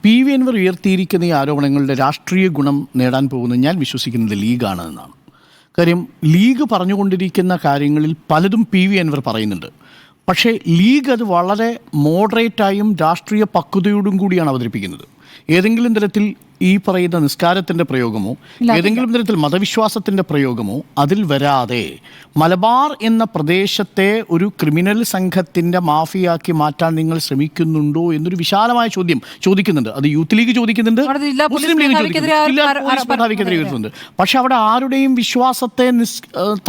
PV. Anwar ഉയർത്തിയിരിക്കുന്ന ഈ ആരോപണങ്ങളുടെ രാഷ്ട്രീയ ഗുണം നേടാൻ പോകുന്നത് ഞാൻ വിശ്വസിക്കുന്നത് ലീഗാണ് എന്നാണ്. കാര്യം ലീഗ് പറഞ്ഞുകൊണ്ടിരിക്കുന്ന കാര്യങ്ങളിൽ പലതും പി.വി. അൻവർ പറയുന്നുണ്ട്. പക്ഷേ ലീഗ് അത് വളരെ മോഡറേറ്റായും രാഷ്ട്രീയ പക്വതയോടും കൂടിയാണ് അവതരിപ്പിക്കുന്നത്. ഏതെങ്കിലും തരത്തിൽ ഈ പറയുന്ന നിസ്കാരത്തിൻ്റെ പ്രയോഗമോ ഏതെങ്കിലും തരത്തിൽ മതവിശ്വാസത്തിൻ്റെ പ്രയോഗമോ അതിൽ വരാതെ മലബാർ എന്ന പ്രദേശത്തെ ഒരു ക്രിമിനൽ സംഘത്തിൻ്റെ മാഫിയാക്കി മാറ്റാൻ നിങ്ങൾ ശ്രമിക്കുന്നുണ്ടോ എന്നൊരു വിശാലമായ ചോദ്യം ചോദിക്കുന്നുണ്ട്. അത് യൂത്ത് ലീഗ് ചോദിക്കുന്നുണ്ട്, മുസ്ലിം ലീഗ് ചോദിക്കുന്നുണ്ട്, ജില്ലാ പോലീസ് മേധാവിക്കെതിരെ ഉയർത്തുന്നുണ്ട്. പക്ഷെ അവിടെ ആരുടെയും വിശ്വാസത്തെ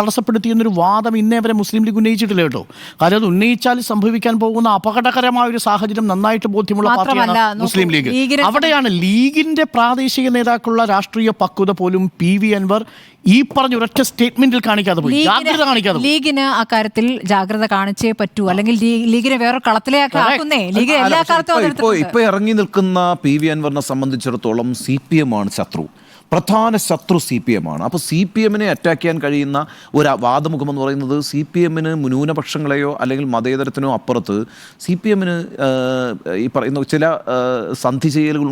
തടസ്സപ്പെടുത്തിയെന്നൊരു വാദം ഇന്നേ വരെ മുസ്ലിം ലീഗ് ഉന്നയിച്ചിട്ടില്ല കേട്ടോ. കാര്യം അത് ഉന്നയിച്ചാൽ സംഭവിക്കാൻ പോകുന്ന അപകടകരമായ ഒരു സാഹചര്യം നന്നായിട്ട് ബോധ്യമുള്ള പാർട്ടിയാണ് മുസ്ലിം ലീഗ്. അവിടെയാണ് ലീഗിൻ്റെ പ്രാദേശിക നേതാക്കളുള്ള രാഷ്ട്രീയ പക്വത പോലും പി.വി. അൻവർ ഈ പറഞ്ഞ ഒരൊറ്റ സ്റ്റേറ്റ്മെന്റിൽ കാണിക്കാതെ പോയി, ജാഗ്രത കാണിക്കാതെ. ലീഗിന് അക്കാര്യത്തിൽ ജാഗ്രത കാണിച്ചേ പറ്റൂ, അല്ലെങ്കിൽ ലീഗിനെ വേറെ കളത്തിലേക്ക് ആക്കുന്നേ. ലീഗ് എല്ലാ കാലത്തും ഇപ്പൊ ഇറങ്ങി നിൽക്കുന്ന പി.വി. അൻവറിനെ സംബന്ധിച്ചിടത്തോളം CPM ആണ് ശത്രു, പ്രധാന ശത്രു CPM ആണ്. അപ്പോൾ CPM അറ്റാക്ക് ചെയ്യാൻ കഴിയുന്ന ഒരു വാദമുഖം എന്ന് പറയുന്നത് CPM ന്യൂനപക്ഷങ്ങളെയോ അല്ലെങ്കിൽ മതേതരത്തിനോ അപ്പുറത്ത് CPM ഈ പറയുന്ന ചില സന്ധി ചെയ്യലുകൾ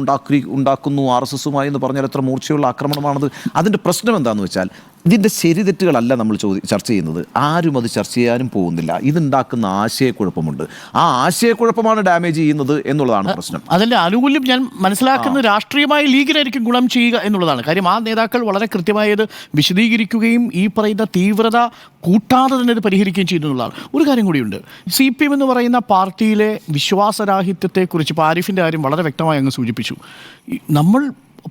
ഉണ്ടാക്കുന്നു RSSുമായി എന്ന് പറഞ്ഞാൽ എത്ര മൂർച്ചയുള്ള ആക്രമണമാണത്. അതിൻ്റെ പ്രശ്നം എന്താണെന്ന് വെച്ചാൽ ഇതിൻ്റെ ശരിതെറ്റുകളല്ല നമ്മൾ ചർച്ച ചെയ്യുന്നത്, ആരും അത് ചർച്ച ചെയ്യാനും പോകുന്നില്ല. ഇതുണ്ടാക്കുന്ന ആശയക്കുഴപ്പമുണ്ട്, ആ ആശയക്കുഴപ്പമാണ് ഡാമേജ് ചെയ്യുന്നത് എന്നുള്ളതാണ് പ്രശ്നം. അതിൻ്റെ ആനുകൂല്യം ഞാൻ മനസ്സിലാക്കുന്നത് രാഷ്ട്രീയമായി ലീഗിനായിരിക്കും ഗുണം ചെയ്യുക എന്നുള്ളതാണ്. കാര്യം ആ നേതാക്കൾ വളരെ കൃത്യമായത് വിശദീകരിക്കുകയും ഈ പറയുന്ന തീവ്രത കൂട്ടാതെ തന്നെ ഇത് പരിഹരിക്കുകയും ചെയ്യുന്നതാണ്. ഒരു കാര്യം കൂടിയുണ്ട്, CPM എന്ന് പറയുന്ന പാർട്ടിയിലെ വിശ്വാസരാഹിത്യത്തെക്കുറിച്ച് ഇപ്പോൾ ആരിഫിൻ്റെ കാര്യം വളരെ വ്യക്തമായി അങ്ങ് സൂചിപ്പിച്ചു. നമ്മൾ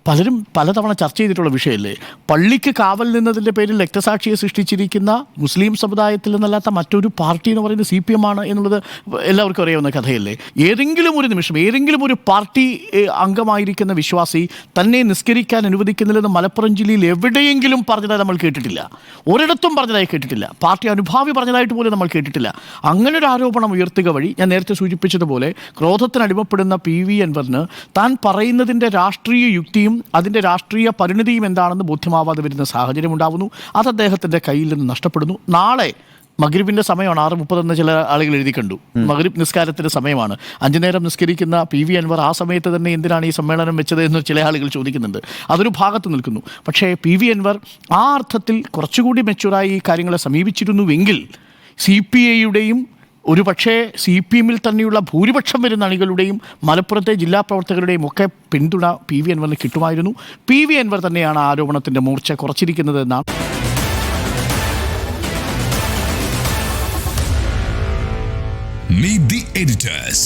പലരും പലതവണ ചർച്ച ചെയ്തിട്ടുള്ള വിഷയമല്ലേ, പള്ളിക്ക് കാവൽ നിന്നതിൻ്റെ പേരിൽ രക്തസാക്ഷിയെ സൃഷ്ടിച്ചിരിക്കുന്ന മുസ്ലിം സമുദായത്തിൽ നിന്നല്ലാത്ത മറ്റൊരു പാർട്ടി എന്ന് പറയുന്നത് CPM ആണ് എന്നുള്ളത് എല്ലാവർക്കും അറിയാവുന്ന കഥയല്ലേ. ഏതെങ്കിലും ഒരു നിമിഷം ഏതെങ്കിലും ഒരു പാർട്ടി അംഗമായിരിക്കുന്ന വിശ്വാസി തന്നെ നിസ്കരിക്കാൻ അനുവദിക്കുന്നില്ലെന്ന് മലപ്പുറം ജില്ലയിൽ എവിടെയെങ്കിലും പറഞ്ഞതായി നമ്മൾ കേട്ടിട്ടില്ല, ഒരിടത്തും പറഞ്ഞതായി കേട്ടിട്ടില്ല, പാർട്ടി അനുഭാവി പറഞ്ഞതായിട്ട് പോലും നമ്മൾ കേട്ടിട്ടില്ല. അങ്ങനെ ഒരു ആരോപണം ഉയർത്തുക വഴി ഞാൻ നേരത്തെ സൂചിപ്പിച്ചതുപോലെ ക്രോധത്തിനടിമപ്പെടുന്ന പി.വി. അൻവറിന് താൻ പറയുന്നതിൻ്റെ രാഷ്ട്രീയ യുക്തി അതിൻ്റെ രാഷ്ട്രീയ പരിണിതിയും എന്താണെന്ന് ബോധ്യമാവാതെ വരുന്ന സാഹചര്യം ഉണ്ടാവുന്നു. അത് അദ്ദേഹത്തിൻ്റെ കയ്യിൽ നിന്ന് നഷ്ടപ്പെടുന്നു. നാളെ മഗ്രിബിൻ്റെ സമയമാണ്, 6:30 ചില ആളുകൾ എഴുതി കണ്ടു. മഗ്രിബ് നിസ്കാരത്തിൻ്റെ സമയമാണ്. 5 നേരം നിസ്കരിക്കുന്ന പി.വി. അൻവർ ആ സമയത്ത് തന്നെ എന്തിനാണ് ഈ സമ്മേളനം വെച്ചത് എന്ന് ചില ആളുകൾ ചോദിക്കുന്നുണ്ട്. അതൊരു ഭാഗത്ത് നിൽക്കുന്നു. പക്ഷേ പി.വി. അൻവർ ആ അർത്ഥത്തിൽ കുറച്ചുകൂടി മെച്ചൂറായി ഈ കാര്യങ്ങളെ സമീപിച്ചിരുന്നുവെങ്കിൽ CPIയുടെയും ഒരു പക്ഷേ CPM തന്നെയുള്ള ഭൂരിപക്ഷം വരുന്ന അണികളുടെയും മലപ്പുറത്തെ ജില്ലാ പ്രവർത്തകരുടെയും ഒക്കെ പിന്തുണ പി.വി. അൻവറിന് കിട്ടുമായിരുന്നു. പി.വി. അൻവർ തന്നെയാണ് ആരോപണത്തിൻ്റെ മൂർച്ച കുറച്ചിരിക്കുന്നത് എന്നാണ്. Meet the editors.